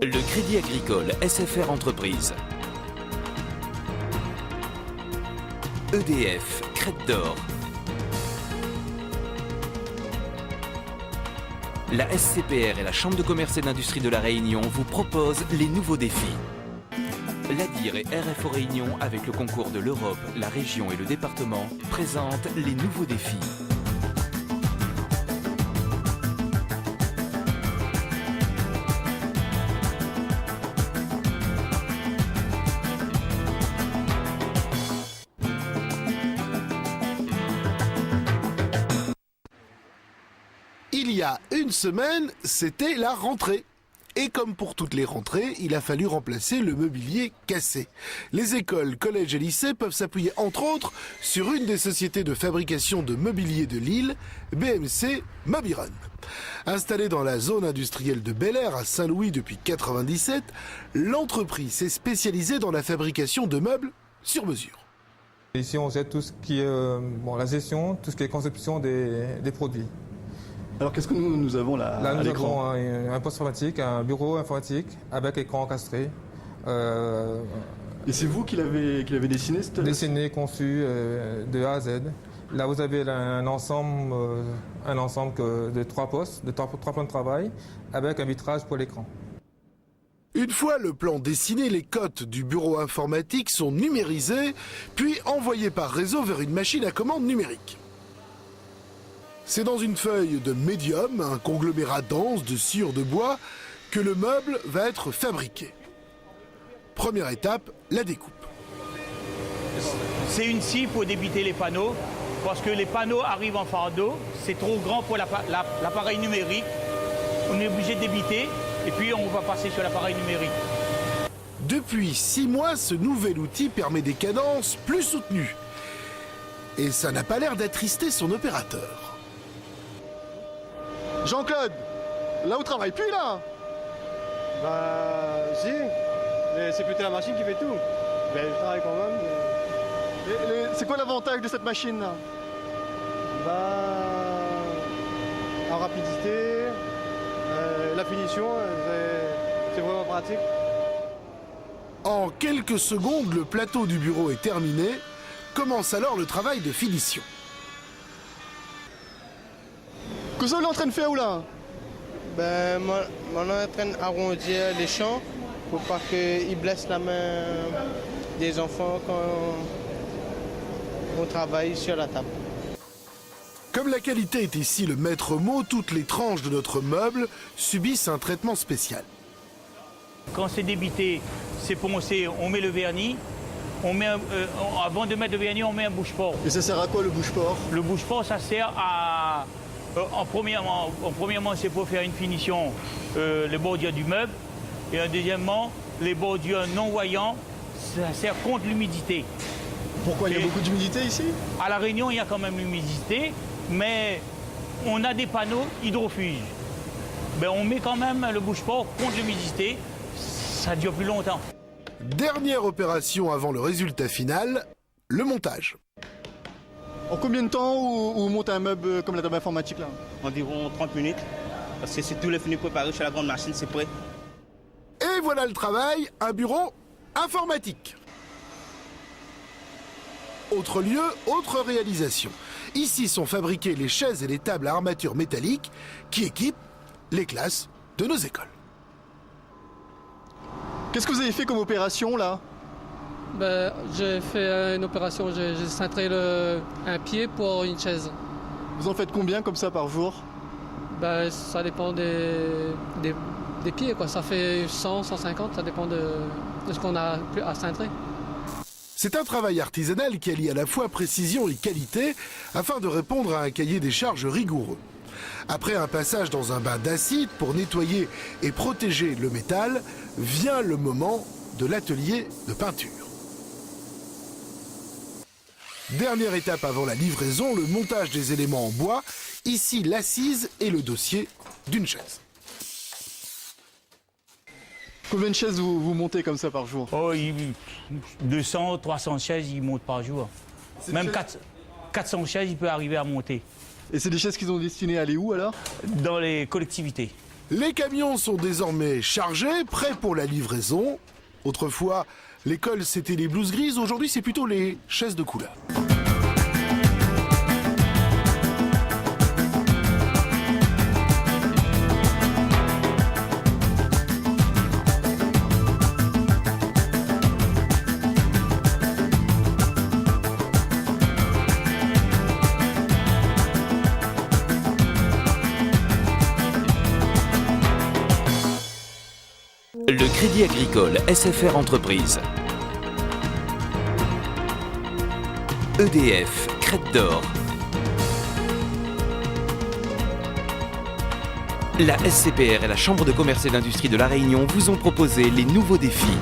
Le Crédit Agricole SFR Entreprise. EDF, Crête d'Or. La SCPR et la Chambre de commerce et d'industrie de La Réunion vous proposent les nouveaux défis. L'ADIR et RFO Réunion, avec le concours de l'Europe, la région et le département, présentent les nouveaux défis. Il y a une semaine, c'était la rentrée. Et comme pour toutes les rentrées, il a fallu remplacer le mobilier cassé. Les écoles, collèges et lycées peuvent s'appuyer entre autres sur une des sociétés de fabrication de mobilier de Lille, BMC Mobiron. Installée dans la zone industrielle de Bel-Air à Saint-Louis depuis 1997, l'entreprise s'est spécialisée dans la fabrication de meubles sur mesure. Ici, on gère tout ce qui est la gestion, tout ce qui est conception des produits. Alors qu'est-ce que nous avons là Là, à nous l'écran? avons un poste informatique, un bureau informatique avec écran encastré. Et c'est vous qui l'avez dessiné Dessiné, conçu de A à Z. Là, vous avez un ensemble de 3 postes, de 3 plans de travail, avec un vitrage pour l'écran. Une fois le plan dessiné, les cotes du bureau informatique sont numérisées, puis envoyées par réseau vers une machine à commande numérique. C'est dans une feuille de médium, un conglomérat dense de sciure de bois, que le meuble va être fabriqué. Première étape, la découpe. C'est une scie pour débiter les panneaux, parce que les panneaux arrivent en fardeau, c'est trop grand pour l'appareil numérique. On est obligé de débiter, et puis on va passer sur l'appareil numérique. Depuis 6 mois, ce nouvel outil permet des cadences plus soutenues. Et ça n'a pas l'air d'attrister son opérateur. Jean-Claude, là où travaille plus là? Bah si, mais c'est plutôt la machine qui fait tout. Mais je travaille quand même. C'est quoi l'avantage de cette machine là? Bah en rapidité, la finition, c'est vraiment pratique. En quelques secondes, le plateau du bureau est terminé. Commence alors le travail de finition. Que ça, on est en train de faire où là? Ben on est en train d'arrondir les champs pour pas qu'ils blessent la main des enfants quand on travaille sur la table. Comme la qualité est ici le maître mot, toutes les tranches de notre meuble subissent un traitement spécial. Quand c'est débité, c'est poncé, on met le vernis. Avant de mettre le vernis, on met un bouche-port. Et ça sert à quoi le bouche-port? Le bouche-port, ça sert à... premièrement, c'est pour faire une finition, les bordures du meuble. Et deuxièmement, les bordures non-voyants, ça sert contre l'humidité. Pourquoi il y a beaucoup d'humidité ici? À La Réunion, il y a quand même l'humidité, mais on a des panneaux hydrofuges. Ben, on met quand même le bouche-port contre l'humidité, ça dure plus longtemps. Dernière opération avant le résultat final, le montage. En combien de temps on monte un meuble comme la table informatique là? Environ 30 minutes, parce que c'est tout le fini préparé sur la grande machine, c'est prêt. Et voilà le travail, un bureau informatique. Autre lieu, autre réalisation. Ici sont fabriquées les chaises et les tables à armature métallique qui équipent les classes de nos écoles. Qu'est-ce que vous avez fait comme opération là? Ben, j'ai fait une opération, j'ai cintré un pied pour une chaise. Vous en faites combien comme ça par jour? Ben, ça dépend des pieds, quoi. Ça fait 100, 150, ça dépend de ce qu'on a à cintrer. C'est un travail artisanal qui allie à la fois précision et qualité afin de répondre à un cahier des charges rigoureux. Après un passage dans un bain d'acide pour nettoyer et protéger le métal, vient le moment de l'atelier de peinture. Dernière étape avant la livraison, le montage des éléments en bois, ici l'assise et le dossier d'une chaise. Combien de chaises vous montez comme ça par jour? 200, 300 chaises, ils montent par jour. Même 400 chaises, il peut arriver à monter. Et c'est des chaises qu'ils ont destinées à aller où alors? Dans les collectivités. Les camions sont désormais chargés, prêts pour la livraison. Autrefois, l'école c'était les blouses grises, aujourd'hui c'est plutôt les chaises de couleur. Le Crédit Agricole SFR Entreprise. EDF, Crête d'Or. La SCPR et la Chambre de commerce et d'industrie de La Réunion vous ont proposé les nouveaux défis.